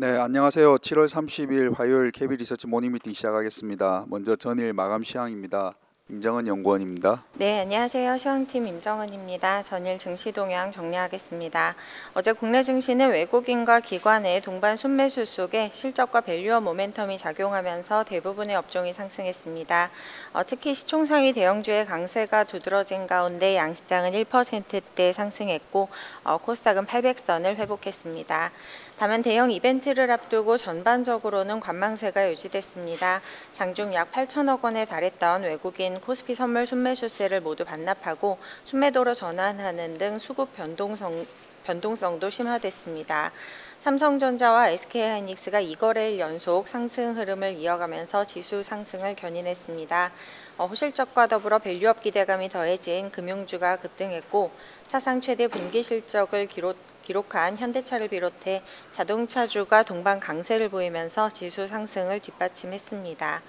네, 안녕하세요. 7월 30일 화요일 KB 리서치 모닝 미팅 시작하겠습니다. 먼저 전일 마감 시황입니다. 임정은 연구원입니다. 네, 안녕하세요. 시황팀 임정은입니다. 전일 증시 동향 정리하겠습니다. 어제 국내 증시는 외국인과 기관의 동반 순매수 속에 실적과 밸류어 모멘텀이 작용하면서 대부분의 업종이 상승했습니다. 특히 시총상위 대형주의 강세가 두드러진 가운데 양시장은 1%대 상승했고 코스닥은 800선을 회복했습니다. 다만 대형 이벤트를 앞두고 전반적으로는 관망세가 유지됐습니다. 장중 약 8천억 원에 달했던 외국인 코스피 선물 순매수세를 모두 반납하고 순매도로 전환하는 등 수급 변동성도 심화됐습니다. 삼성전자와 SK하이닉스가 2거래일 연속 상승 흐름을 이어가면서 지수 상승을 견인했습니다. 호실적과 더불어 밸류업 기대감이 더해진 금융주가 급등했고 사상 최대 분기 실적을 기록한 현대차를 비롯해 자동차주가 동반 강세를 보이면서 지수 상승을 뒷받침했습니다.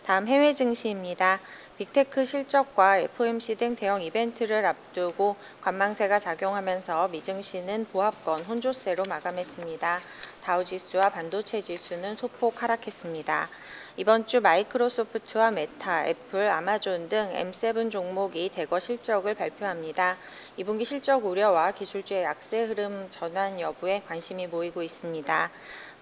다음 해외 증시입니다. 빅테크 실적과 FOMC 등 대형 이벤트를 앞두고 관망세가 작용하면서 미증시는 보합권 혼조세로 마감했습니다. 다우지수와 반도체 지수는 소폭 하락했습니다. 이번 주 마이크로소프트와 메타, 애플, 아마존 등 M7 종목이 대거 실적을 발표합니다. 2분기 실적 우려와 기술주의 약세 흐름 전환 여부에 관심이 모이고 있습니다.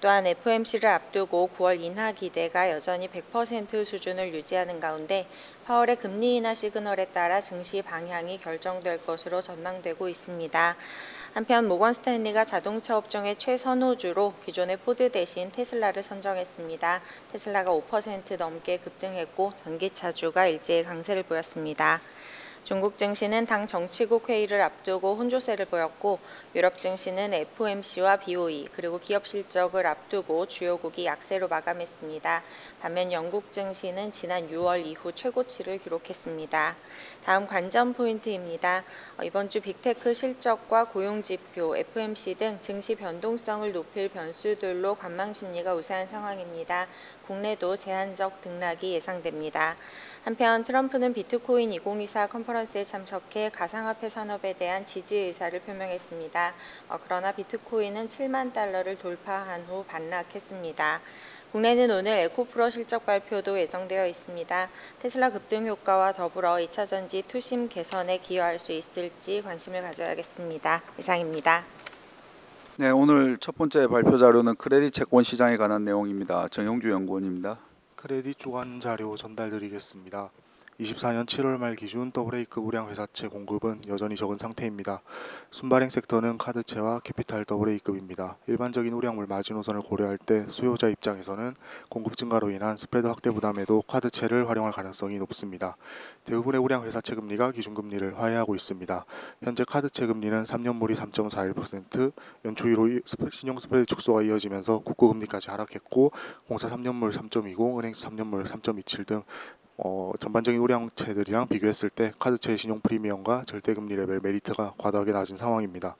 또한 FOMC를 앞두고 9월 인하 기대가 여전히 100% 수준을 유지하는 가운데 파월의 금리 인하 시그널에 따라 증시 방향이 결정될 것으로 전망되고 있습니다. 한편 모건 스탠리가 자동차 업종의 최선호주로 기존의 포드 대신 테슬라를 선정했습니다. 테슬라가 5% 넘게 급등했고 전기차주가 일제히 강세를 보였습니다. 중국 증시는 당 정치국 회의를 앞두고 혼조세를 보였고 유럽 증시는 FOMC와 BOE 그리고 기업 실적을 앞두고 주요국이 약세로 마감했습니다. 반면 영국 증시는 지난 6월 이후 최고치를 기록했습니다. 다음 관전 포인트입니다. 이번 주 빅테크 실적과 고용지표, FOMC 등 증시 변동성을 높일 변수들로 관망 심리가 우세한 상황입니다. 국내도 제한적 등락이 예상됩니다. 한편 트럼프는 비트코인 2024 컨퍼런스에 참석해 가상화폐 산업에 대한 지지 의사를 표명했습니다. 그러나 비트코인은 7만 달러를 돌파한 후 반락했습니다. 국내는 오늘 에코프로 실적 발표도 예정되어 있습니다. 테슬라 급등 효과와 더불어 2차전지 투심 개선에 기여할 수 있을지 관심을 가져야겠습니다. 이상입니다. 네, 오늘 첫 번째 발표 자료는 크레딧 채권 시장에 관한 내용입니다. 정영주 연구원입니다. 크레딧 주간 자료 전달드리겠습니다. 24년 7월 말 기준 더블A급 우량 회사채 공급은 여전히 적은 상태입니다. 순발행 섹터는 카드채와 캐피탈 더블A급입니다. 일반적인 우량물 마지노선을 고려할 때 수요자 입장에서는 공급 증가로 인한 스프레드 확대 부담에도 카드채를 활용할 가능성이 높습니다. 대부분의 우량 회사채 금리가 기준금리를 하회하고 있습니다. 현재 카드채 금리는 3년물이 3.41%, 연초이로 신용 스프레드 축소가 이어지면서 국고금리까지 하락했고 공사 3년물 3.20, 은행채 3년물 3.27 등 전반적인 우량채들이랑 비교했을 때 카드채의 신용 프리미엄과 절대금리 레벨 메리트가 과도하게 낮은 상황입니다.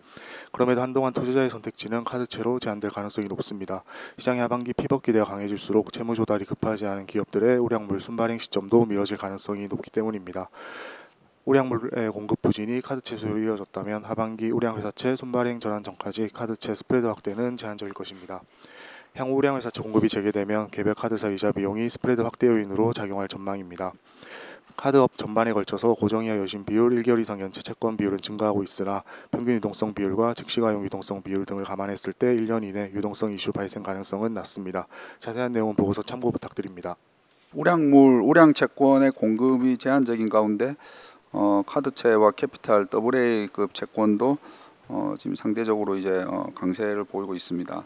그럼에도 한동안 투자자의 선택지는 카드채로 제한될 가능성이 높습니다. 시장의 하반기 피벗 기대가 강해질수록 채무 조달이 급하지 않은 기업들의 우량물 순발행 시점도 미뤄질 가능성이 높기 때문입니다. 우량물의 공급 부진이 카드채 소요로 이어졌다면 하반기 우량회사채 순발행 전환 전까지 카드채 스프레드 확대는 제한적일 것입니다. 향후 우량회사채 공급이 재개되면 개별 카드사 이자 비용이 스프레드 확대 요인으로 작용할 전망입니다. 카드업 전반에 걸쳐서 고정이하 여신 비율, 1개월 이상 연체 채권 비율은 증가하고 있으나 평균 유동성 비율과 즉시가용 유동성 비율 등을 감안했을 때 1년 이내 유동성 이슈 발생 가능성은 낮습니다. 자세한 내용은 보고서 참고 부탁드립니다. 우량 채권의 공급이 제한적인 가운데 카드채와 캐피탈 AA급 채권도 지금 상대적으로 이제 강세를 보이고 있습니다.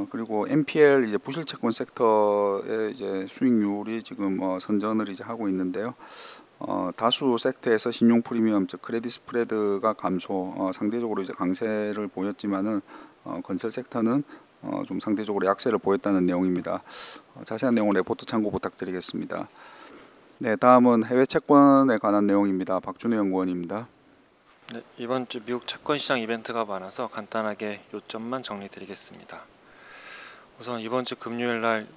그리고 NPL 이제 부실 채권 섹터의 이제 수익률이 지금 선전을 이제 하고 있는데요. 다수 섹터에서 신용 프리미엄 즉 크레딧 스프레드가 감소, 상대적으로 이제 강세를 보였지만은 건설 섹터는 좀 상대적으로 약세를 보였다는 내용입니다. 자세한 내용은 레포트 참고 부탁드리겠습니다. 네, 다음은 해외 채권에 관한 내용입니다. 박준우 연구원입니다. 네, 이번 주 미국 채권 시장 이벤트가 많아서 간단하게 요점만 정리드리겠습니다. 우선 이번 주 금요일 날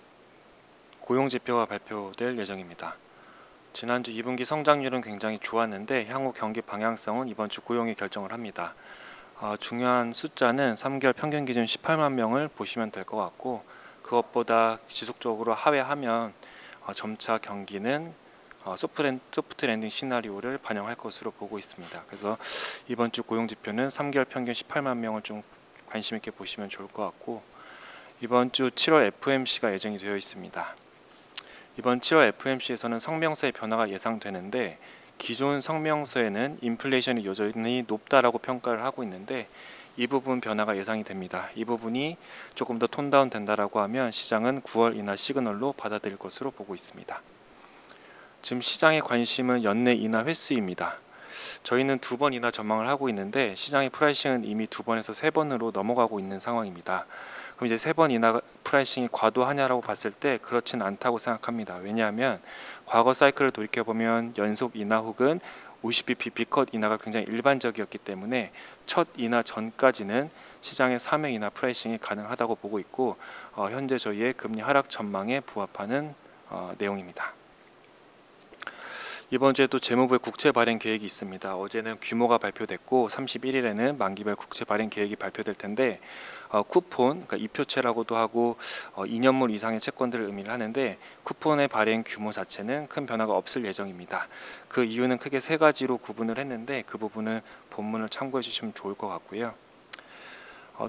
고용 지표가 발표될 예정입니다. 지난주 2분기 성장률은 굉장히 좋았는데 향후 경기 방향성은 이번 주 고용이 결정을 합니다. 중요한 숫자는 3개월 평균 기준 18만 명을 보시면 될 것 같고, 그것보다 지속적으로 하회하면 점차 경기는 소프트 랜딩 시나리오를 반영할 것으로 보고 있습니다. 그래서 이번 주 고용 지표는 3개월 평균 18만 명을 좀 관심 있게 보시면 좋을 것 같고, 이번 주 7월 FOMC가 예정이 되어 있습니다. 이번 7월 FOMC에서는 성명서의 변화가 예상되는데, 기존 성명서에는 인플레이션이 여전히 높다라고 평가를 하고 있는데, 이 부분 변화가 예상이 됩니다. 이 부분이 조금 더 톤다운 된다라고 하면 시장은 9월 인하 시그널로 받아들일 것으로 보고 있습니다. 지금 시장의 관심은 연내 인하 횟수입니다. 저희는 2번 인하 전망을 하고 있는데, 시장의 프라이싱은 이미 2번에서 3번으로 넘어가고 있는 상황입니다. 그럼 이제 3번 인하 프라이싱이 과도하냐라고 봤을 때 그렇진 않다고 생각합니다. 왜냐하면 과거 사이클을 돌이켜보면 연속 인하 혹은 50bp B컷 인하가 굉장히 일반적이었기 때문에 첫 인하 전까지는 시장의 3회 인하 프라이싱이 가능하다고 보고 있고, 현재 저희의 금리 하락 전망에 부합하는 내용입니다. 이번 주에 또 재무부의 국채 발행 계획이 있습니다. 어제는 규모가 발표됐고 31일에는 만기별 국채 발행 계획이 발표될 텐데, 쿠폰, 그러니까 이표채라고도 하고 2년물 이상의 채권들을 의미를 하는데, 쿠폰의 발행 규모 자체는 큰 변화가 없을 예정입니다. 그 이유는 크게 3가지로 구분을 했는데, 그 부분은 본문을 참고해 주시면 좋을 것 같고요.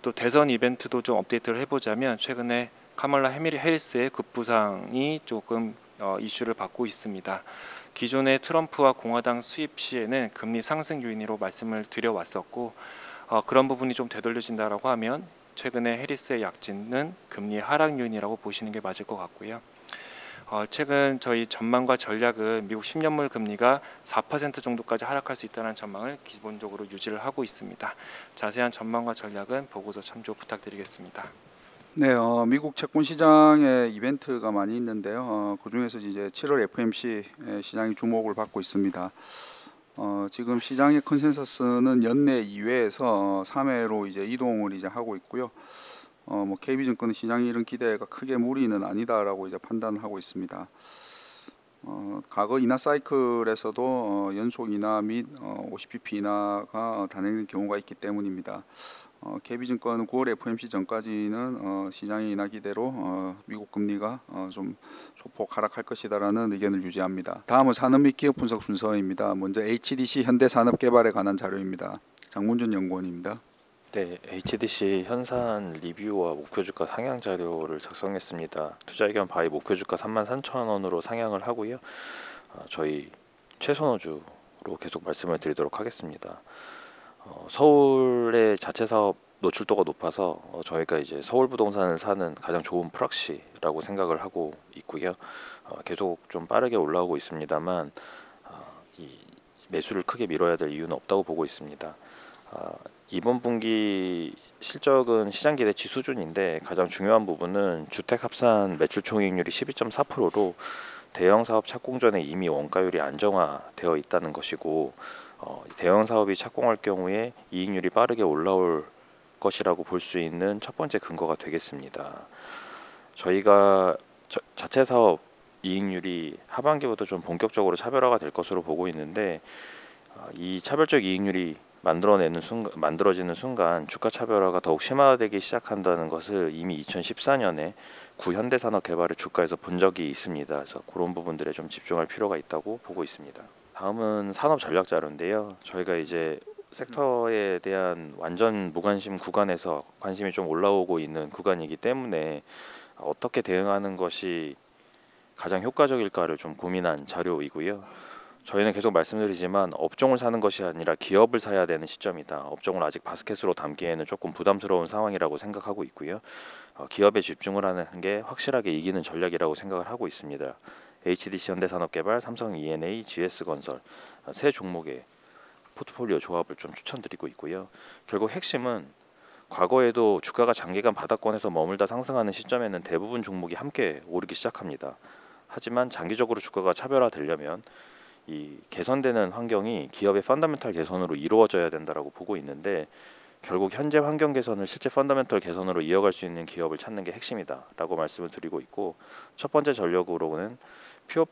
또 대선 이벤트도 좀 업데이트를 해보자면, 최근에 카멀라 해리스의 급부상이 조금 이슈를 받고 있습니다. 기존의 트럼프와 공화당 수입 시에는 금리 상승 요인으로 말씀을 드려왔었고, 그런 부분이 좀 되돌려진다라고 하면 최근에 해리스의 약진은 금리 하락 요인이라고 보시는 게 맞을 것 같고요. 최근 저희 전망과 전략은 미국 10년물 금리가 4% 정도까지 하락할 수 있다는 전망을 기본적으로 유지를 하고 있습니다. 자세한 전망과 전략은 보고서 참조 부탁드리겠습니다. 네, 미국 채권 시장에 이벤트가 많이 있는데요. 그 중에서 이제 7월 FOMC 시장이 주목을 받고 있습니다. 지금 시장의 컨센서스는 연내 2회에서 3회로 이제 이동을 이제 하고 있고요. 뭐 KB증권은 시장이 이런 기대가 크게 무리는 아니다라고 이제 판단하고 있습니다. 과거 인하 사이클에서도 연속 인하 및 50bp 인하가 단행된 경우가 있기 때문입니다. KB증권은 9월 FOMC 전까지는 시장의 인하 기대로 미국 금리가 좀 소폭 하락할 것이다라는 의견을 유지합니다. 다음은 산업 및 기업 분석 순서입니다. 먼저 HDC 현대산업개발에 관한 자료입니다. 장문준 연구원입니다. 네, HDC 현산 리뷰와 목표주가 상향 자료를 작성했습니다. 투자의견 바이 목표주가 33,000원으로 상향을 하고요. 저희 최선호주로 계속 말씀을 드리도록 하겠습니다. 서울의 자체 사업 노출도가 높아서 저희가 이제 서울 부동산을 사는 가장 좋은 프락시라고 생각을 하고 있고요. 계속 좀 빠르게 올라오고 있습니다만 이 매수를 크게 밀어야 될 이유는 없다고 보고 있습니다. 이번 분기 실적은 시장 기대치 수준인데, 가장 중요한 부분은 주택 합산 매출 총이익률이 12.4%로 대형 사업 착공 전에 이미 원가율이 안정화되어 있다는 것이고, 대형 사업이 착공할 경우에 이익률이 빠르게 올라올 것이라고 볼 수 있는 첫 번째 근거가 되겠습니다. 저희가 자체 사업 이익률이 하반기부터 좀 본격적으로 차별화가 될 것으로 보고 있는데, 이 차별적 이익률이 만들어지는 순간 주가 차별화가 더욱 심화되기 시작한다는 것을 이미 2014년에 구현대산업개발의 주가에서 본 적이 있습니다. 그래서 그런 부분들에 좀 집중할 필요가 있다고 보고 있습니다. 다음은 산업 전략 자료인데요. 저희가 이제 섹터에 대한 완전 무관심 구간에서 관심이 좀 올라오고 있는 구간이기 때문에 어떻게 대응하는 것이 가장 효과적일까를 좀 고민한 자료이고요. 저희는 계속 말씀드리지만 업종을 사는 것이 아니라 기업을 사야 되는 시점이다. 업종을 아직 바스켓으로 담기에는 조금 부담스러운 상황이라고 생각하고 있고요. 기업에 집중을 하는 게 확실하게 이기는 전략이라고 생각을 하고 있습니다. HDC 현대산업개발, 삼성 E&A, GS건설 세 종목의 포트폴리오 조합을 좀 추천드리고 있고요. 결국 핵심은 과거에도 주가가 장기간 바닥권에서 머물다 상승하는 시점에는 대부분 종목이 함께 오르기 시작합니다. 하지만 장기적으로 주가가 차별화되려면 이 개선되는 환경이 기업의 펀더멘털 개선으로 이루어져야 된다라고 보고 있는데, 결국 현재 환경 개선을 실제 펀더멘털 개선으로 이어갈 수 있는 기업을 찾는 게 핵심이다라고 말씀을 드리고 있고, 첫 번째 전략으로는 퓨어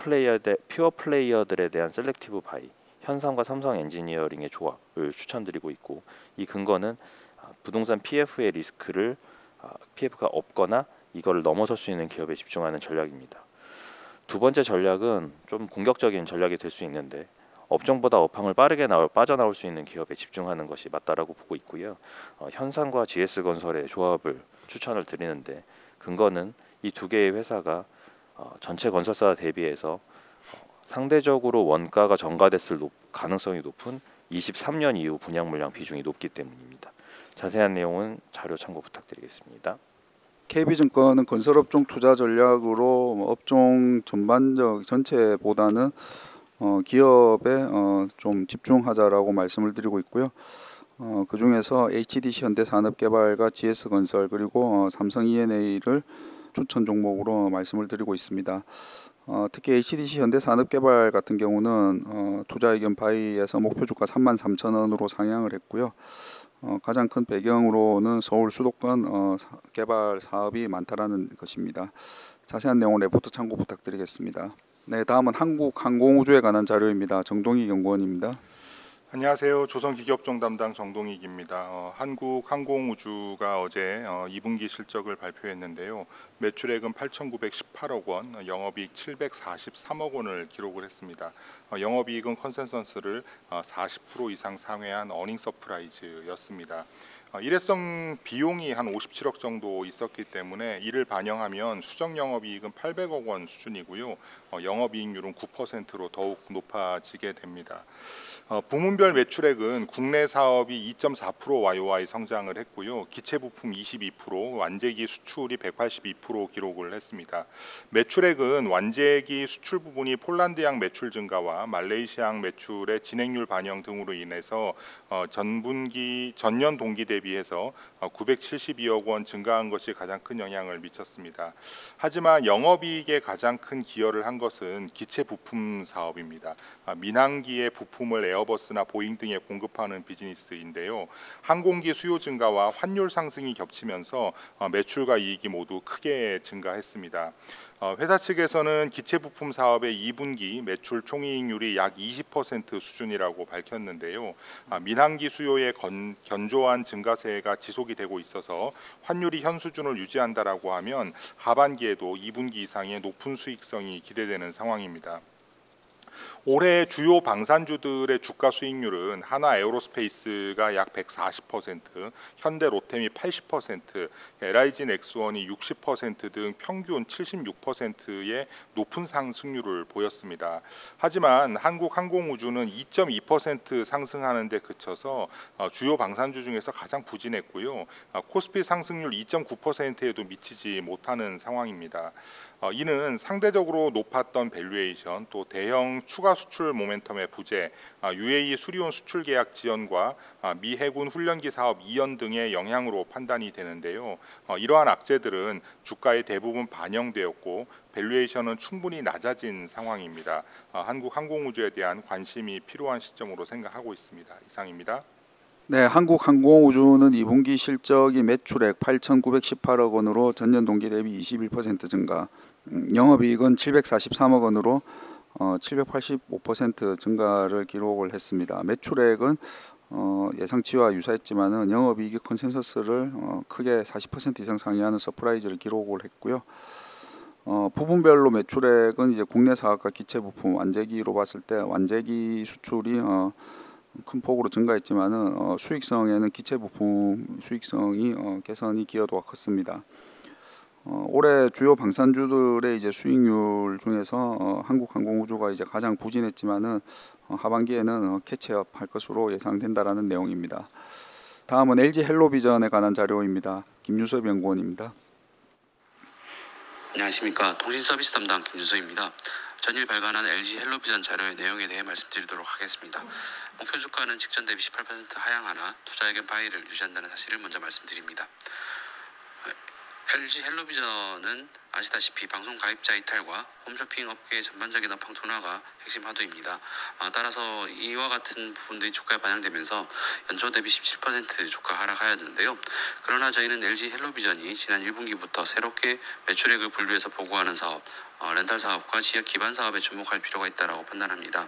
플레이어들에 대한 셀렉티브 바이, 현상과 삼성 엔지니어링의 조합을 추천드리고 있고, 이 근거는 부동산 PF의 리스크를 PF가 없거나 이거를 넘어설 수 있는 기업에 집중하는 전략입니다. 두 번째 전략은 좀 공격적인 전략이 될 수 있는데, 업종보다 업황을 빠르게 빠져나올 수 있는 기업에 집중하는 것이 맞다라고 보고 있고요. 현상과 GS건설의 조합을 추천을 드리는데, 근거는 이 두 개의 회사가 전체 건설사 대비해서 상대적으로 원가가 전가됐을 가능성이 높은 23년 이후 분양 물량 비중이 높기 때문입니다. 자세한 내용은 자료 참고 부탁드리겠습니다. KB증권은 건설업종 투자 전략으로 업종 전반적 전체보다는 기업에 좀 집중하자라고 말씀을 드리고 있고요. 그 중에서 HDC 현대산업개발과 GS건설 그리고 삼성 E&A를 추천 종목으로 말씀을 드리고 있습니다. 특히 HDC 현대산업개발 같은 경우는 투자 의견 바이에서 목표 주가 33,000원으로 상향을 했고요. 가장 큰 배경으로는 서울 수도권 개발 사업이 많다라는 것입니다. 자세한 내용은 레포트 참고 부탁드리겠습니다. 네, 다음은 한국항공우주에 관한 자료입니다. 정동희 연구원입니다. 안녕하세요. 조선기계업종 담당 정동익입니다. 한국항공우주가 어제 2분기 실적을 발표했는데요. 매출액은 8,918억 원, 영업이익 743억 원을 기록을 했습니다. 영업이익은 컨센서스를 40% 이상 상회한 어닝 서프라이즈였습니다. 일회성 비용이 한 57억 정도 있었기 때문에 이를 반영하면 수정 영업이익은 800억 원 수준이고요. 영업이익률은 9%로 더욱 높아지게 됩니다. 부문별 매출액은 국내 사업이 2.4% YOY 성장을 했고요. 기체 부품 22%, 완제기 수출이 182% 기록을 했습니다. 매출액은 완제기 수출 부분이 폴란드양 매출 증가와 말레이시아양 매출의 진행률 반영 등으로 인해서 전년 동기 대비해서 972억 원 증가한 것이 가장 큰 영향을 미쳤습니다. 하지만 영업이익에 가장 큰 기여를 한 것은 기체 부품 사업입니다. 민항기의 부품을 에어버스나 보잉 등에 공급하는 비즈니스인데요. 항공기 수요 증가와 환율 상승이 겹치면서 매출과 이익이 모두 크게 증가했습니다. 회사 측에서는 기체 부품 사업의 2분기 매출 총이익률이 약 20% 수준이라고 밝혔는데요. 민항기 수요의 견조한 증가세가 지속이 되고 있어서 환율이 현 수준을 유지한다라고 하면 하반기에도 2분기 이상의 높은 수익성이 기대되는 상황입니다. 올해 주요 방산주들의 주가 수익률은 하나 에어로스페이스가 약 140%, 현대 로템이 80%, LIG 넥스원이 60% 등 평균 76%의 높은 상승률을 보였습니다. 하지만 한국항공우주는 2.2% 상승하는 데 그쳐서 주요 방산주 중에서 가장 부진했고요. 코스피 상승률 2.9%에도 미치지 못하는 상황입니다. 이는 상대적으로 높았던 밸류에이션, 또 대형 추가 수출 모멘텀의 부재, UAE 수리온 수출 계약 지연과 미 해군 훈련기 사업 이연 등의 영향으로 판단이 되는데요. 이러한 악재들은 주가에 대부분 반영되었고 밸류에이션은 충분히 낮아진 상황입니다. 한국항공우주에 대한 관심이 필요한 시점으로 생각하고 있습니다. 이상입니다. 네, 한국항공우주는 2분기 실적이 매출액 8,918억 원으로 전년 동기 대비 21% 증가, 영업이익은 743억 원으로 785% 증가를 기록을 했습니다. 매출액은 예상치와 유사했지만은 영업이익이 컨센서스를 크게 40% 이상 상회하는 서프라이즈를 기록을 했고요. 부분별로 매출액은 이제 국내 사업과 기체 부품 완제기로 봤을 때 완제기 수출이 큰 폭으로 증가했지만은 수익성에는 기체 부품 수익성이 개선이 기여도가 컸습니다. 올해 주요 방산주들의 이제 수익률 중에서 한국항공우주가 이제 가장 부진했지만은 하반기에는 캐치업 할 것으로 예상된다라는 내용입니다. 다음은 LG 헬로비전에 관한 자료입니다. 김유섭 연구원입니다. 안녕하십니까. 통신서비스 담당 김유섭입니다. 전일 발간한 LG 헬로비전 자료의 내용에 대해 말씀드리도록 하겠습니다. 목표 주가는 직전 대비 18% 하향하나 투자 의견 바이를 유지한다는 사실을 먼저 말씀드립니다. LG 헬로비전은 아시다시피 방송 가입자 이탈과 홈쇼핑 업계의 전반적인 업황 둔화가 핵심 화두입니다. 따라서 이와 같은 부분들이 주가에 반영되면서 연초 대비 17% 주가 하락하였는데요. 그러나 저희는 LG 헬로비전이 지난 1분기부터 새롭게 매출액을 분류해서 보고하는 사업, 렌탈 사업과 지역 기반 사업에 주목할 필요가 있다고 판단합니다.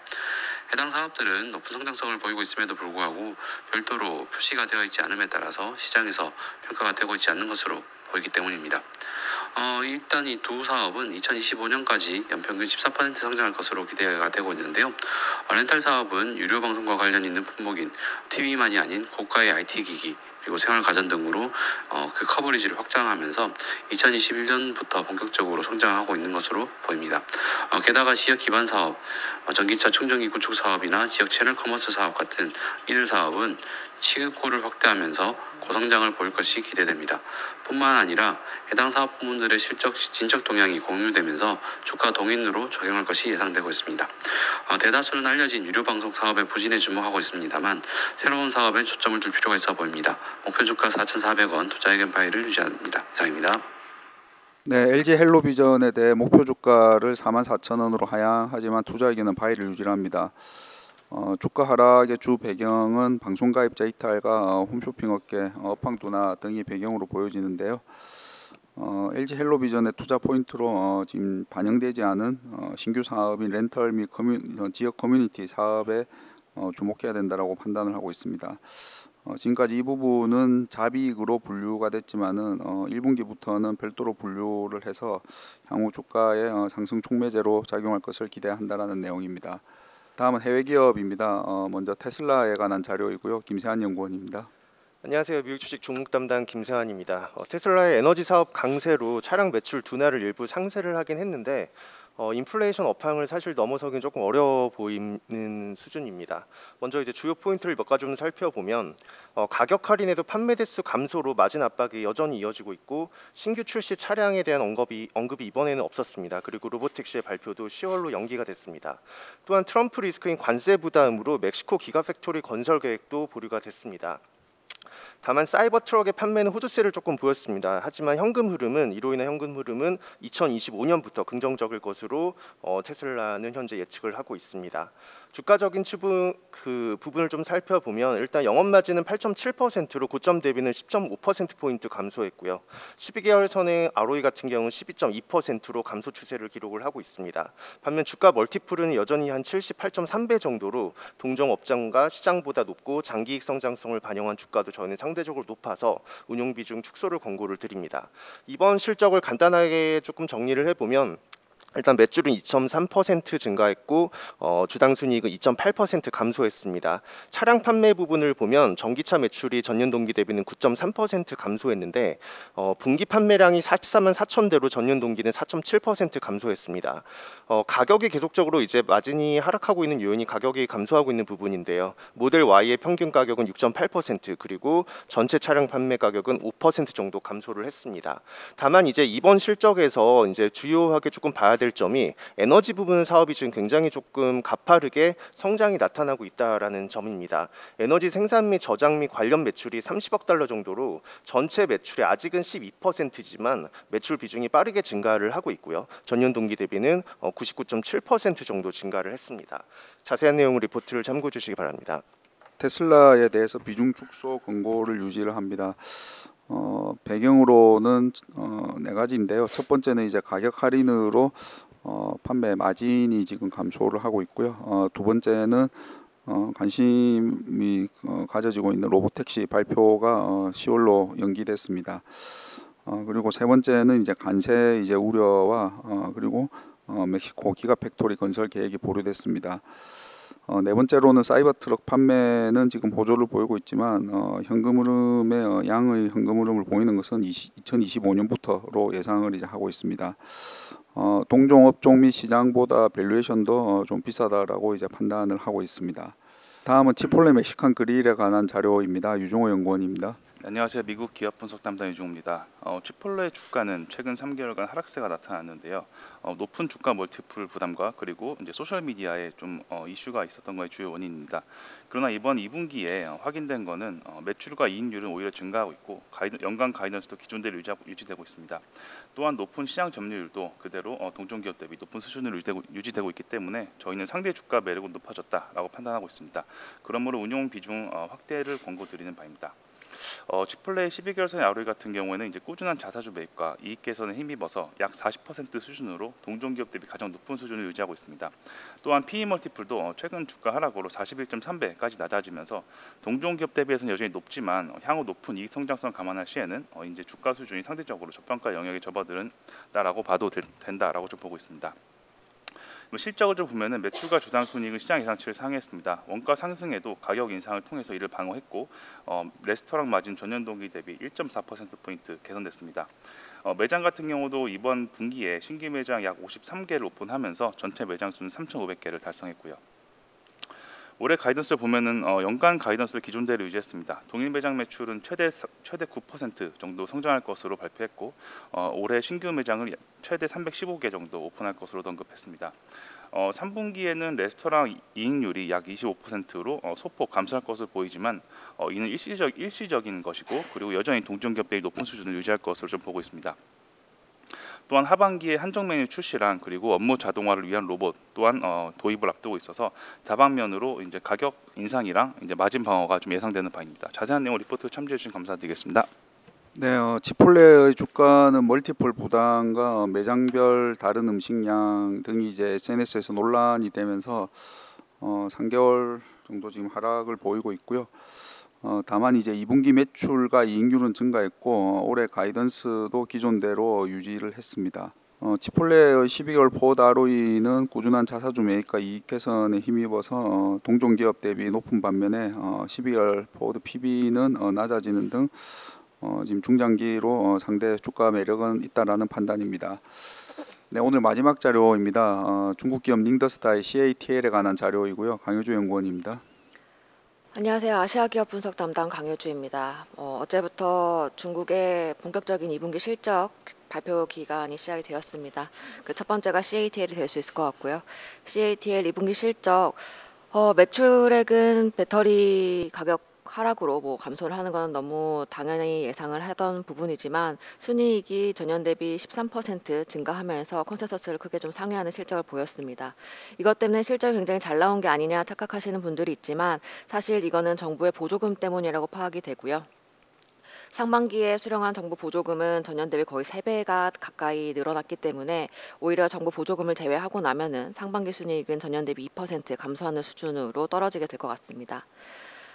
해당 사업들은 높은 성장성을 보이고 있음에도 불구하고 별도로 표시가 되어 있지 않음에 따라서 시장에서 평가가 되고 있지 않는 것으로 보이기 때문입니다. 일단 이 두 사업은 2025년까지 연평균 14% 성장할 것으로 기대가 되고 있는데요. 렌탈 사업은 유료 방송과 관련 있는 품목인 TV만이 아닌 고가의 IT 기기 그리고 생활 가전 등으로 그 커버리지를 확장하면서 2021년부터 본격적으로 성장하고 있는 것으로 보입니다. 게다가 지역 기반 사업, 전기차 충전기 구축 사업이나 지역 채널 커머스 사업 같은 이들 사업은 취급고를 확대하면서 고성장을 보일 것이 기대됩니다. 뿐만 아니라 해당 사업 부문들의 실적 진척 동향이 공유되면서 주가 동인으로 적용할 것이 예상되고 있습니다. 대다수는 알려진 유료 방송 사업에 부진에 주목하고 있습니다만 새로운 사업에 초점을 둘 필요가 있어 보입니다. 목표 주가 4,400원, 투자 의견 파일을 유지합니다. 이상입니다. 네, LG 헬로비전에 대해 목표 주가를 44,000원으로 하향하지만 투자 의견은 바이를 유지합니다. 주가 하락의 주 배경은 방송 가입자 이탈과 홈쇼핑 업계 업황 둔화 등이 배경으로 보여지는데요. LG 헬로비전의 투자 포인트로 지금 반영되지 않은 신규 사업인 렌털 및 지역 커뮤니티 사업에 주목해야 된다라고 판단을 하고 있습니다. 지금까지 이 부분은 자비익으로 분류가 됐지만은 1분기부터는 별도로 분류를 해서 향후 주가의 상승 촉매제로 작용할 것을 기대한다라는 내용입니다. 다음은 해외 기업입니다. 먼저 테슬라에 관한 자료이고요. 김세한 연구원입니다. 안녕하세요. 미국 주식 종목 담당 김세환입니다. 테슬라의 에너지 사업 강세로 차량 매출 둔화를 일부 상쇄를 하긴 했는데 인플레이션 업황을 사실 넘어서긴 조금 어려워 보이는 수준입니다. 먼저 이제 주요 포인트를 몇 가지 좀 살펴보면 가격 할인에도 판매 대수 감소로 마진 압박이 여전히 이어지고 있고 신규 출시 차량에 대한 언급이 이번에는 없었습니다. 그리고 로보택시의 발표도 10월로 연기가 됐습니다. 또한 트럼프 리스크인 관세 부담으로 멕시코 기가팩토리 건설 계획도 보류가 됐습니다. 다만 사이버 트럭의 판매는 호조세를 조금 보였습니다. 하지만 이로 인한 현금 흐름은 2025년부터 긍정적일 것으로 테슬라는 현재 예측을 하고 있습니다. 주가적인 부분을 좀 살펴보면 일단 영업 마진은 8.7%로 고점 대비는 10.5%포인트 감소했고요. 12개월 선의 ROE 같은 경우는 12.2%로 감소 추세를 기록을 하고 있습니다. 반면 주가 멀티플은 여전히 한 78.3배 정도로 동종 업종과 시장보다 높고 장기익 성장성을 반영한 주가도 저는 상대적으로 높아서 운용 비중 축소를 권고를 드립니다. 이번 실적을 간단하게 조금 정리를 해보면 일단 매출은 2.3% 증가했고 주당 순이익은 2.8% 감소했습니다. 차량 판매 부분을 보면 전기차 매출이 전년 동기 대비는 9.3% 감소했는데 분기 판매량이 44만 4천 대로 전년 동기는 4.7% 감소했습니다. 가격이 계속적으로 이제 마진이 하락하고 있는 요인이 가격이 감소하고 있는 부분인데요. 모델 Y의 평균 가격은 6.8% 그리고 전체 차량 판매 가격은 5% 정도 감소를 했습니다. 다만 이제 이번 실적에서 이제 주요하게 조금 봐야 될 점이 에너지 부분 사업이 지금 굉장히 조금 가파르게 성장이 나타나고 있다라는 점입니다. 에너지 생산 및 저장 및 관련 매출이 30억 달러 정도로 전체 매출의 아직은 12%지만 매출 비중이 빠르게 증가를 하고 있고요. 전년 동기 대비는 99.7% 정도 증가를 했습니다. 자세한 내용 리포트를 참고해 주시기 바랍니다. 테슬라에 대해서 비중 축소 권고를 유지를 합니다. 배경으로는 네 가지인데요. 첫 번째는 이제 가격 할인으로 판매 마진이 지금 감소를 하고 있고요. 두 번째는 관심이 가져지고 있는 로보택시 발표가 10월로 연기됐습니다. 그리고 세 번째는 이제 관세 이제 우려와 그리고 멕시코 기가팩토리 건설 계획이 보류됐습니다. 네 번째로는 사이버 트럭 판매는 지금 보조를 보이고 있지만 현금 흐름의 양의 현금 흐름을 보이는 것은 2025년부터로 예상을 이제 하고 있습니다. 동종 업종 및 시장보다 밸류에이션도 좀 비싸다라고 이제 판단을 하고 있습니다. 다음은 치폴레 멕시칸 그릴에 관한 자료입니다. 유종호 연구원입니다. 안녕하세요. 미국 기업 분석 담당 유종입니다. 치폴레의 주가는 최근 3개월간 하락세가 나타났는데요. 높은 주가 멀티플 부담과 그리고 이제 소셜 미디어에 좀 이슈가 있었던 것이 주요 원인입니다. 그러나 이번 2분기에 확인된 것은 매출과 이익률은 오히려 증가하고 있고 연간 가이던스도 기존대로 유지되고 있습니다. 또한 높은 시장 점유율도 그대로 동종기업 대비 높은 수준으로 유지되고 있기 때문에 저희는 상대 주가 매력은 높아졌다라고 판단하고 있습니다. 그러므로 운용 비중 확대를 권고드리는 바입니다. 치폴레의 12개월선 ROE 같은 경우에는 이제 꾸준한 자사주 매입과 이익 개선에 힘입어서 약 40% 수준으로 동종기업 대비 가장 높은 수준을 유지하고 있습니다. 또한 PE 멀티플도 최근 주가 하락으로 41.3배까지 낮아지면서 동종기업 대비해서는 여전히 높지만 향후 높은 이익 성장성 감안할 시에는 이제 주가 수준이 상대적으로 저평가 영역에 접어든다라고 봐도 된다라고 좀 보고 있습니다. 실적을 좀 보면은 매출과 주당 순이익은 시장 예상치를 상회했습니다. 원가 상승에도 가격 인상을 통해서 이를 방어했고 레스토랑 마진 전년 동기 대비 1.4%포인트 개선됐습니다. 매장 같은 경우도 이번 분기에 신규 매장 약 53개를 오픈하면서 전체 매장 수는 3,500개를 달성했고요. 올해 가이던스를 보면은 연간 가이던스를 기존대로 유지했습니다. 동일 매장 매출은 최대 9% 정도 성장할 것으로 발표했고 올해 신규 매장을 최대 315개 정도 오픈할 것으로 언급했습니다. 3분기에는 레스토랑 이익률이 약 25%로 소폭 감소할 것으로 보이지만 이는 일시적인 것이고 그리고 여전히 동종기업 대비 높은 수준을 유지할 것으로 좀 보고 있습니다. 또한 하반기에 한정 메뉴 출시랑 그리고 업무 자동화를 위한 로봇 또한 도입을 앞두고 있어서 다방면으로 이제 가격 인상이랑 이제 마진 방어가 좀 예상되는 바입니다. 자세한 내용 리포트 참조해 주신 감사드리겠습니다. 네, 치폴레의 주가는 멀티플 부담과 매장별 다른 음식량 등이 이제 SNS에서 논란이 되면서 3개월 정도 지금 하락을 보이고 있고요. 다만 이제 2분기 매출과 이익률은 증가했고 올해 가이던스도 기존대로 유지를 했습니다. 치폴레의 12개월 포드 ROE는 꾸준한 자사주 매입과 이익 개선에 힘입어서 동종기업 대비 높은 반면에 12개월 포드 PB는 낮아지는 등 지금 중장기로 상대 주가 매력은 있다라는 판단입니다. 네, 오늘 마지막 자료입니다. 중국 기업 닝더스타의 CATL에 관한 자료이고요. 강효주 연구원입니다. 안녕하세요. 아시아기업 분석 담당 강효주입니다. 어제부터 중국의 본격적인 2분기 실적 발표 기간이 시작이 되었습니다. 그 첫 번째가 CATL이 될 수 있을 것 같고요. CATL 2분기 실적 매출액은 배터리 가격 하락으로 감소를 하는 건 너무 당연히 예상을 하던 부분이지만 순이익이 전년 대비 13% 증가하면서 컨센서스를 크게 좀 상회하는 실적을 보였습니다. 이것 때문에 실적이 굉장히 잘 나온 게 아니냐 착각하시는 분들이 있지만 사실 이거는 정부의 보조금 때문이라고 파악이 되고요. 상반기에 수령한 정부 보조금은 전년 대비 거의 3배가 가까이 늘어났기 때문에 오히려 정부 보조금을 제외하고 나면은 상반기 순이익은 전년 대비 2% 감소하는 수준으로 떨어지게 될 것 같습니다.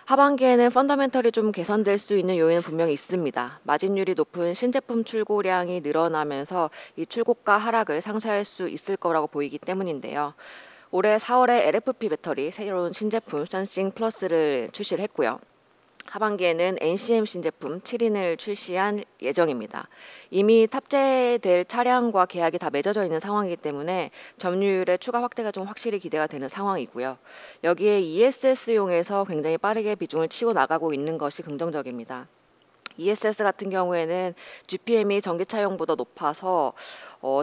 하반기에는 펀더멘털이 좀 개선될 수 있는 요인은 분명히 있습니다. 마진율이 높은 신제품 출고량이 늘어나면서 이 출고가 하락을 상쇄할 수 있을 거라고 보이기 때문인데요. 올해 4월에 LFP 배터리 새로운 신제품 센싱 플러스를 출시를 했고요. 하반기에는 NCM 신제품 7인을 출시한 예정입니다. 이미 탑재될 차량과 계약이 다 맺어져 있는 상황이기 때문에 점유율의 추가 확대가 좀 확실히 기대가 되는 상황이고요. 여기에 ESS용에서 굉장히 빠르게 비중을 치고 나가고 있는 것이 긍정적입니다. ESS 같은 경우에는 GPM이 전기차용보다 높아서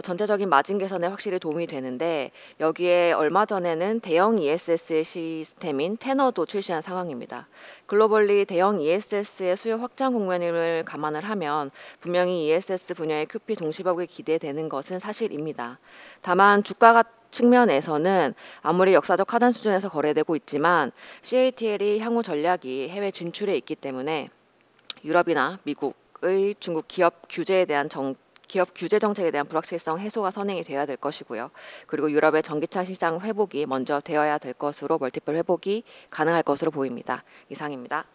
전체적인 마진 개선에 확실히 도움이 되는데 여기에 얼마 전에는 대형 ESS의 시스템인 테너도 출시한 상황입니다. 글로벌리 대형 ESS의 수요 확장 국면을 감안을 하면 분명히 ESS 분야의 QP 동시박이 기대되는 것은 사실입니다. 다만 주가가 측면에서는 아무리 역사적 하단 수준에서 거래되고 있지만 CATL이 향후 전략이 해외 진출에 있기 때문에 유럽이나 미국의 중국 기업 규제 정책에 대한 불확실성 해소가 선행이 되어야 될 것이고요. 그리고 유럽의 전기차 시장 회복이 먼저 되어야 될 것으로 멀티플 회복이 가능할 것으로 보입니다. 이상입니다.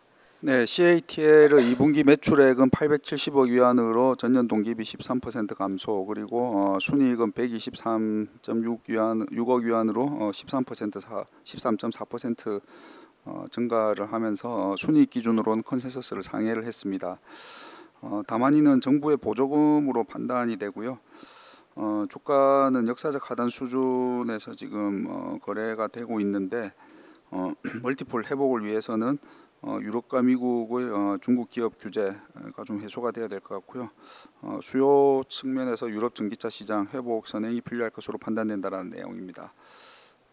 네, CATL의 2분기 매출액은 870억 위안으로 전년 동기비 13% 감소, 그리고 순이익은 123.6억 위안으로 13.4% 증가를 하면서 순이익 기준으로는 컨센서스를 상회를 했습니다. 다만 이는 정부의 보조금으로 판단이 되고요. 주가는 역사적 하단 수준에서 지금 거래가 되고 있는데 멀티플 회복을 위해서는 유럽과 미국의 중국 기업 규제가 좀 해소가 돼야 될 것 같고요. 수요 측면에서 유럽 전기차 시장 회복 선행이 필요할 것으로 판단된다라는 내용입니다.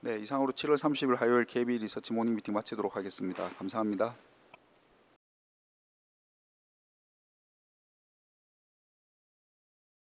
네, 이상으로 7월 30일 화요일 KB 리서치 모닝 미팅 마치도록 하겠습니다. 감사합니다.